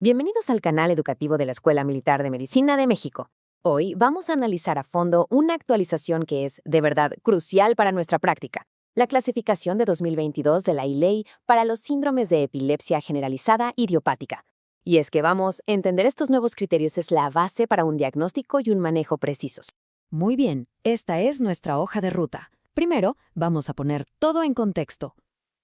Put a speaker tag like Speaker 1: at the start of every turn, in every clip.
Speaker 1: Bienvenidos al canal educativo de la Escuela Militar de Medicina de México. Hoy vamos a analizar a fondo una actualización que es, de verdad, crucial para nuestra práctica: la clasificación de 2022 de la ILEI para los síndromes de epilepsia generalizada idiopática. Y es que entender estos nuevos criterios es la base para un diagnóstico y un manejo precisos.
Speaker 2: Muy bien, esta es nuestra hoja de ruta. Primero, vamos a poner todo en contexto.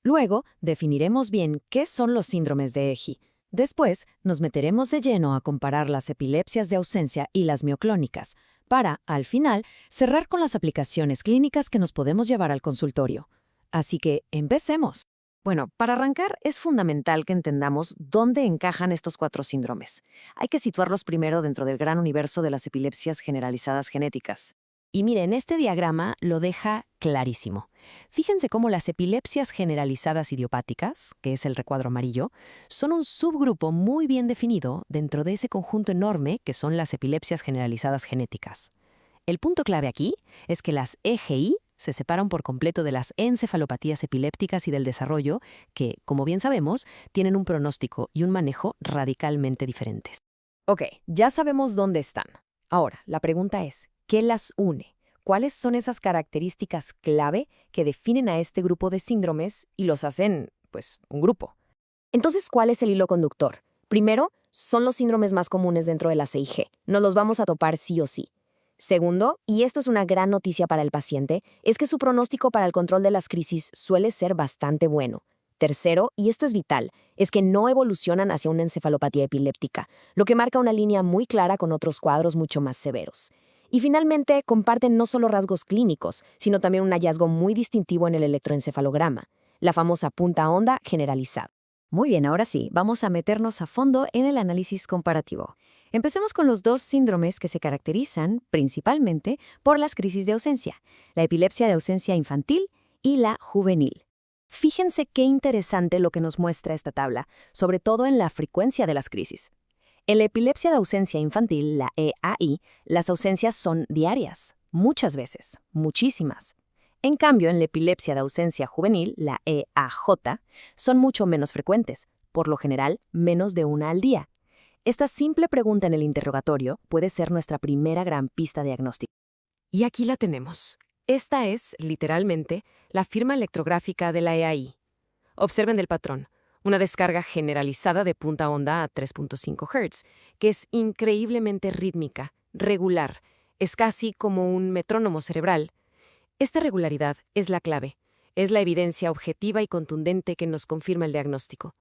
Speaker 2: Luego, definiremos bien qué son los síndromes de EGI. Después, nos meteremos de lleno a comparar las epilepsias de ausencia y las mioclónicas, para, al final, cerrar con las aplicaciones clínicas que nos podemos llevar al consultorio. Así que, empecemos.
Speaker 1: Bueno, para arrancar es fundamental que entendamos dónde encajan estos cuatro síndromes. Hay que situarlos primero dentro del gran universo de las epilepsias generalizadas genéticas.
Speaker 2: Y miren, este diagrama lo deja clarísimo. Fíjense cómo las epilepsias generalizadas idiopáticas, que es el recuadro amarillo, son un subgrupo muy bien definido dentro de ese conjunto enorme que son las epilepsias generalizadas genéticas. El punto clave aquí es que las EGI se separan por completo de las encefalopatías epilépticas y del desarrollo que, como bien sabemos, tienen un pronóstico y un manejo radicalmente diferentes.
Speaker 1: Ok, ya sabemos dónde están. Ahora, la pregunta es, ¿qué las une? ¿Cuáles son esas características clave que definen a este grupo de síndromes y los hacen, pues, un grupo? Entonces, ¿cuál es el hilo conductor? Primero, son los síndromes más comunes dentro de la CIG. Nos los vamos a topar sí o sí. Segundo, y esto es una gran noticia para el paciente, es que su pronóstico para el control de las crisis suele ser bastante bueno. Tercero, y esto es vital, es que no evolucionan hacia una encefalopatía epiléptica, lo que marca una línea muy clara con otros cuadros mucho más severos. Y finalmente, comparten no solo rasgos clínicos, sino también un hallazgo muy distintivo en el electroencefalograma, la famosa punta onda generalizada.
Speaker 2: Muy bien, ahora sí, vamos a meternos a fondo en el análisis comparativo. Empecemos con los dos síndromes que se caracterizan principalmente por las crisis de ausencia, la epilepsia de ausencia infantil y la juvenil. Fíjense qué interesante lo que nos muestra esta tabla, sobre todo en la frecuencia de las crisis. En la epilepsia de ausencia infantil, la EAI, las ausencias son diarias, muchas veces, muchísimas. En cambio, en la epilepsia de ausencia juvenil, la EAJ, son mucho menos frecuentes, por lo general menos de una al día. Esta simple pregunta en el interrogatorio puede ser nuestra primera gran pista diagnóstica.
Speaker 3: Y aquí la tenemos. Esta es, literalmente, la firma electrográfica de la EAI. Observen el patrón, una descarga generalizada de punta onda a 3.5 Hz, que es increíblemente rítmica, regular, es casi como un metrónomo cerebral. Esta regularidad es la clave, es la evidencia objetiva y contundente que nos confirma el diagnóstico.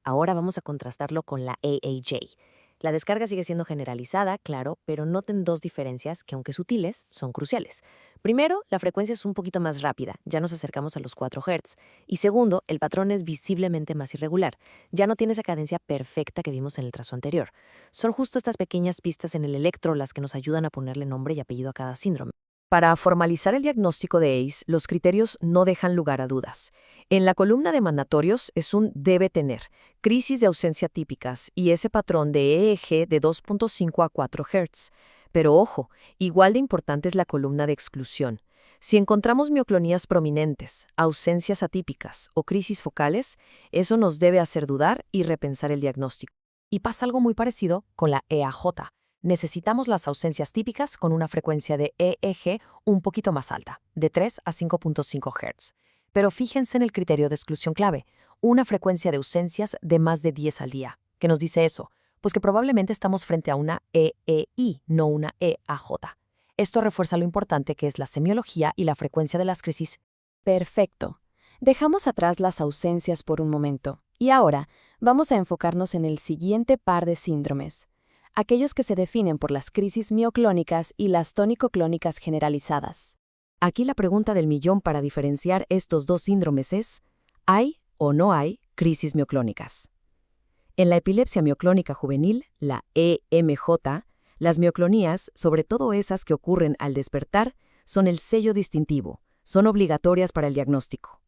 Speaker 2: Ahora vamos a contrastarlo con la AAJ. La descarga sigue siendo generalizada, claro, pero noten dos diferencias que, aunque sutiles, son cruciales. Primero, la frecuencia es un poquito más rápida, ya nos acercamos a los 4 Hz. Y segundo, el patrón es visiblemente más irregular, ya no tiene esa cadencia perfecta que vimos en el trazo anterior. Son justo estas pequeñas pistas en el electro las que nos ayudan a ponerle nombre y apellido a cada síndrome.
Speaker 1: Para formalizar el diagnóstico de ACE, los criterios no dejan lugar a dudas. En la columna de mandatorios es un debe tener, crisis de ausencia típicas y ese patrón de EEG de 2.5 a 4 Hz. Pero ojo, igual de importante es la columna de exclusión. Si encontramos mioclonías prominentes, ausencias atípicas o crisis focales, eso nos debe hacer dudar y repensar el diagnóstico. Y pasa algo muy parecido con la EAJ. Necesitamos las ausencias típicas con una frecuencia de EEG un poquito más alta, de 3 a 5.5 Hz. Pero fíjense en el criterio de exclusión clave, una frecuencia de ausencias de más de 10 al día. ¿Qué nos dice eso? Pues que probablemente estamos frente a una EEI, no una EAJ. Esto refuerza lo importante que es la semiología y la frecuencia de las crisis.
Speaker 4: Perfecto. Dejamos atrás las ausencias por un momento. Y ahora vamos a enfocarnos en el siguiente par de síndromes, aquellos que se definen por las crisis mioclónicas y las tónico-clónicas generalizadas.
Speaker 1: Aquí la pregunta del millón para diferenciar estos dos síndromes es, ¿hay o no hay crisis mioclónicas? En la epilepsia mioclónica juvenil, la EMJ, las mioclonías, sobre todo esas que ocurren al despertar, son el sello distintivo, son obligatorias para el diagnóstico.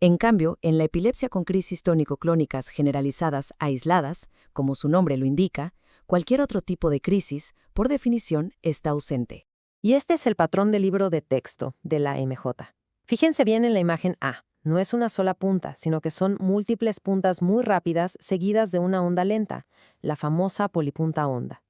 Speaker 1: En cambio, en la epilepsia con crisis tónico-clónicas generalizadas aisladas, como su nombre lo indica, cualquier otro tipo de crisis, por definición, está ausente.
Speaker 2: Y este es el patrón del libro de texto de la MJ. Fíjense bien en la imagen A.
Speaker 1: No es una sola punta, sino que son múltiples puntas muy rápidas seguidas de una onda lenta, la famosa polipunta onda.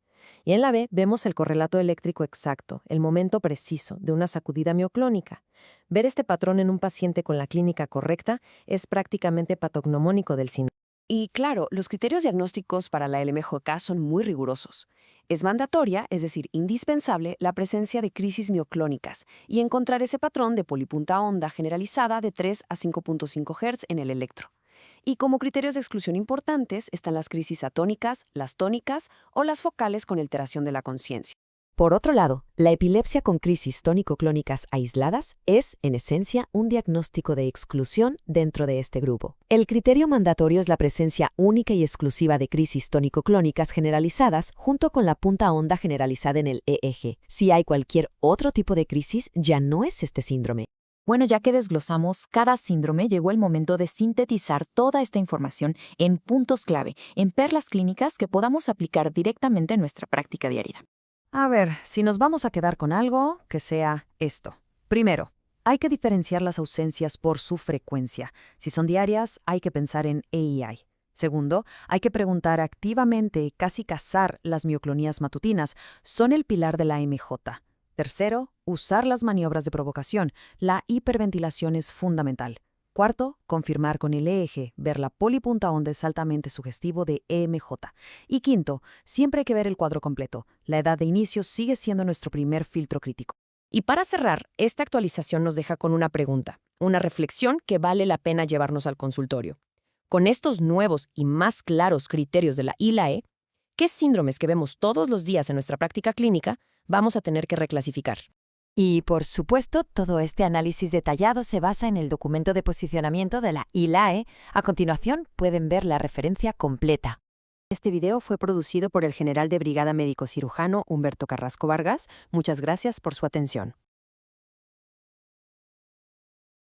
Speaker 1: Y en la B vemos el correlato eléctrico exacto, el momento preciso de una sacudida mioclónica. Ver este patrón en un paciente con la clínica correcta es prácticamente patognomónico del síndrome.
Speaker 2: Y claro, los criterios diagnósticos para la LMJK son muy rigurosos. Es mandatoria, es decir, indispensable, la presencia de crisis mioclónicas y encontrar ese patrón de polipunta onda generalizada de 3 a 5.5 Hz en el electro. Y como criterios de exclusión importantes están las crisis atónicas, las tónicas o las focales con alteración de la conciencia.
Speaker 1: Por otro lado, la epilepsia con crisis tónico-clónicas aisladas es, en esencia, un diagnóstico de exclusión dentro de este grupo. El criterio mandatorio es la presencia única y exclusiva de crisis tónico-clónicas generalizadas junto con la punta onda generalizada en el EEG. Si hay cualquier otro tipo de crisis, ya no es este síndrome.
Speaker 5: Bueno, ya que desglosamos cada síndrome, llegó el momento de sintetizar toda esta información en puntos clave, en perlas clínicas que podamos aplicar directamente en nuestra práctica diaria.
Speaker 1: A ver, si nos vamos a quedar con algo, que sea esto. Primero, hay que diferenciar las ausencias por su frecuencia. Si son diarias, hay que pensar en EII. Segundo, hay que preguntar activamente, casi cazar las mioclonías matutinas. ¿Son el pilar de la MJ? Tercero, usar las maniobras de provocación. La hiperventilación es fundamental. Cuarto, confirmar con el EEG, ver la polipunta onda es altamente sugestivo de EMJ. Y quinto, siempre hay que ver el cuadro completo. La edad de inicio sigue siendo nuestro primer filtro crítico.
Speaker 3: Y para cerrar, esta actualización nos deja con una pregunta, una reflexión que vale la pena llevarnos al consultorio. Con estos nuevos y más claros criterios de la ILAE, ¿qué síndromes que vemos todos los días en nuestra práctica clínica vamos a tener que reclasificar?
Speaker 2: Y, por supuesto, todo este análisis detallado se basa en el documento de posicionamiento de la ILAE. A continuación, pueden ver la referencia completa.
Speaker 1: Este video fue producido por el general de brigada médico cirujano Humberto Carrasco Vargas. Muchas gracias por su atención.